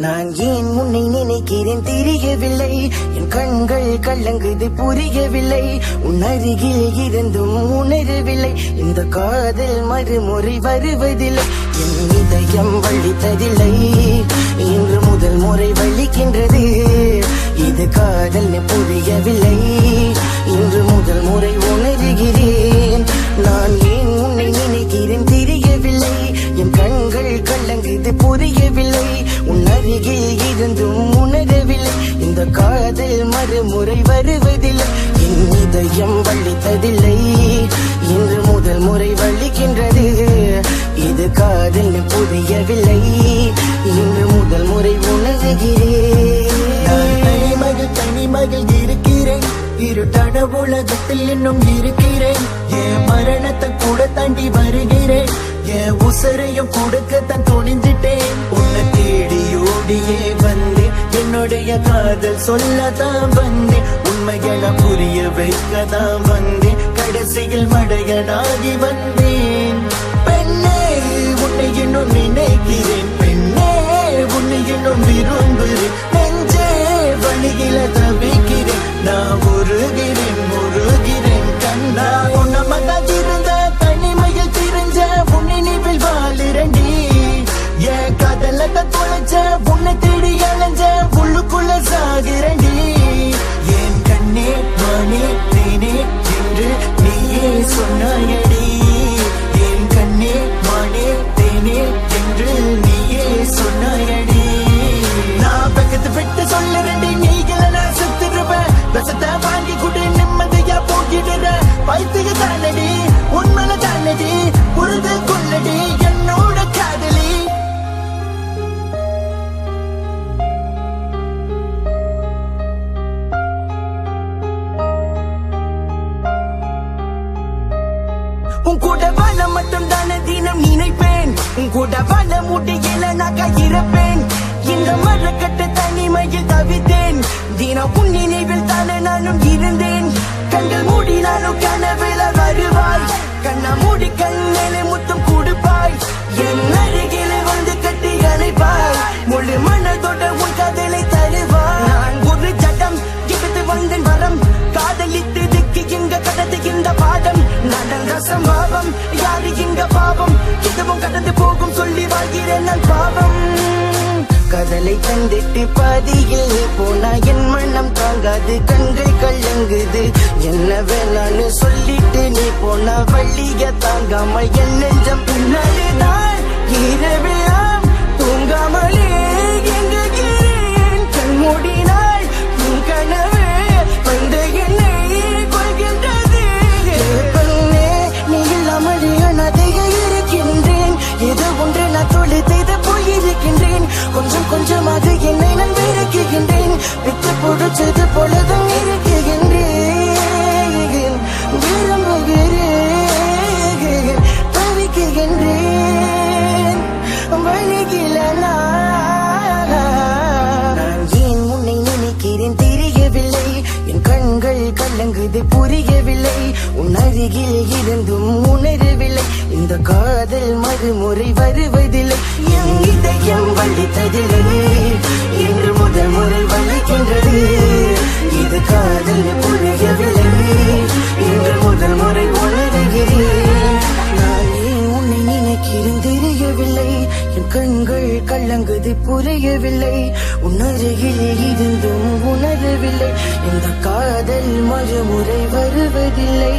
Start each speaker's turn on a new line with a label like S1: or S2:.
S1: நான் ஏன் உன்னை நினைக்கிறேன் தெரியவில்லை, என் கண்கள் கலங்குது புரியவில்லை, உன் அருகில் இருந்தும் உணரவில்லை, இந்த காதல் மறுமுறை வருவதில்லை, என் இதயம் வலித்ததில்லை, இன்று முதல் முறை வலிக்கின்றது, இது காதல் புரியவில்லை, இன்று முதல் முறை உணர்கிறேன், நான் ஏன் உன்னை நினைக்கிறேன் தெரியவில்லை, என் கண்கள் கலங்குது புரியவில்லை, உன் அருகில் இருந்தும் உணரவில்லை, இந்த காதல் மறுமுறை வருவதில்லை, என் இதயம் வலித்ததில்லை, இன்று முதல் முறை வலிக்கின்றது, இது காதல் புரியவில்லை, இன்று முதல் முறை உணர்கிறேன்.
S2: தனிமகள் இருக்கிறேன், இருட்டான உலகத்தில் இன்னும் இருக்கிறேன், என் மரணத்தை கூட தாண்டி வருகிறேன், என் உசரையும் கொடுக்கத்தான் துணிஞ்சிட்டேன், உன்னை தேடி ஓடியே வந்தேன், என்னுடைய காதல் சொல்லதான் வந்தேன், உண்மைகளை புரிய வைக்கதான் வந்தேன், கடைசியில் மடையனாகி வந்தேன். பெண்ணே உன்னை இன்னும் நினைக்கிறேன், பெண்ணே உன்னை இன்னும் விரும்புகிறேன், நெஞ்சே வழியில தவிக்கிறேன், நான் முருகிறேன் கண்ணா, உன்னமதான் இருந்த தனிமையில் திரிஞ்ச உன்னை நினைவில் வாழுறண்டி, என் காதலத்தை தொலைச்ச உன்னை தேடி அலைஞ்ச உள்ளுக்குள்ள சாகிறண்டி, என் கண்ணே மானே தேனே என்று நீயே சொன்னாயடி, என் கண்ணே மானே தேனே என்று நீயே சொன்னாயடி, நான் பக்கத்து விட்டு சொல்லுறேன்டி, நீங்கள நான் செத்துருவேன், விஷத்தை வாங்கி கூட நிம்மதியா போகிடுற பைத்திய தானடி, உண்மையில தானடி, புரிந்து கொள்ளடி என்னோட காதலி. உன் கூட வாழ மட்டும் தானே தினம் நினைப்பேன், உன் கூட வாழ முடியல நான் இருப்பேன், இந்த மரக்கட்டு தனிமையில் தவித்தேன், தினம் உன் நினைவில் தானே நானும் இருந்தேன், கண்கள் மூடினாலும் கனவுல வருவாய், கண்ணா மூடி கண்ணிலே முத்தம் கொடுப்பாய், என் அருகில வந்து கட்டி அணைப்பாய், முழு மனதோட உன் காதலை தருவாய், நான் ஒரு ஜடம் எடுத்து வந்தேன் வரம், காதலித்ததுக்கு இங்க கடந்து இந்த பாடம், நடல் ரசம் பாவம் யாரு இங்க பாவம், இதுவும் கடந்து போகும் சொல்லி வாழ்கிறேன் நான் பாவம், கதலை தந்திட்டு பாதியில் நீ போனா என் மனம் தாங்காது, கண்கள் கலங்குது, என்ன வேணான்னு சொல்லிட்டு நீ போனா வள்ளிய தாங்காமல் என் நெஞ்சம் பின்னாடிதான் இரவெல்லாம் தூங்காமலே எங்குகிறேன், கண் மூடினாள் உன் கனவே வந்து என்னை கொள்கின்றது, பெண்ணே நீ இல்லாமல் அனாதையாக இருக்கின்றேன், ஏதோ ஒன்று நான் தொழில் செய்து போயிருக்கின்றேன், கொஞ்சம் கொஞ்சமாக என்னை நான் வெறுக்குகின்றேன், விட்டு பொடிச்சது போலதான் இருக்குகின்றேன், விரும்புகிறேன் தவிக்குகின்றேன், வழிகில நான் ஏன் உன்னை நினைக்கிறேன் தெரியவில்லை, என் கண்கள் கலங்குது புரியவில்லை, உன் அருகில் இருந்தும் உணரவில்லை, இந்த காதல் மறுமுறை வருவதில்லை, என் இதயம் வலித்ததில்லை, இன்று முதல் முறை வலிக்கின்றது, இது காதல் புரியவில்லை, இன்று முதல் முறை உணர்கிறேன், நான் ஏன் உன்னை நினைக்கிறேன் தெரியவில்லை, என் கண்கள் கலங்குது புரியவில்லை, உன் அருகில் இருந்தும் உணரவில்லை, இந்த காதல் மறுமுறை வருவதில்லை.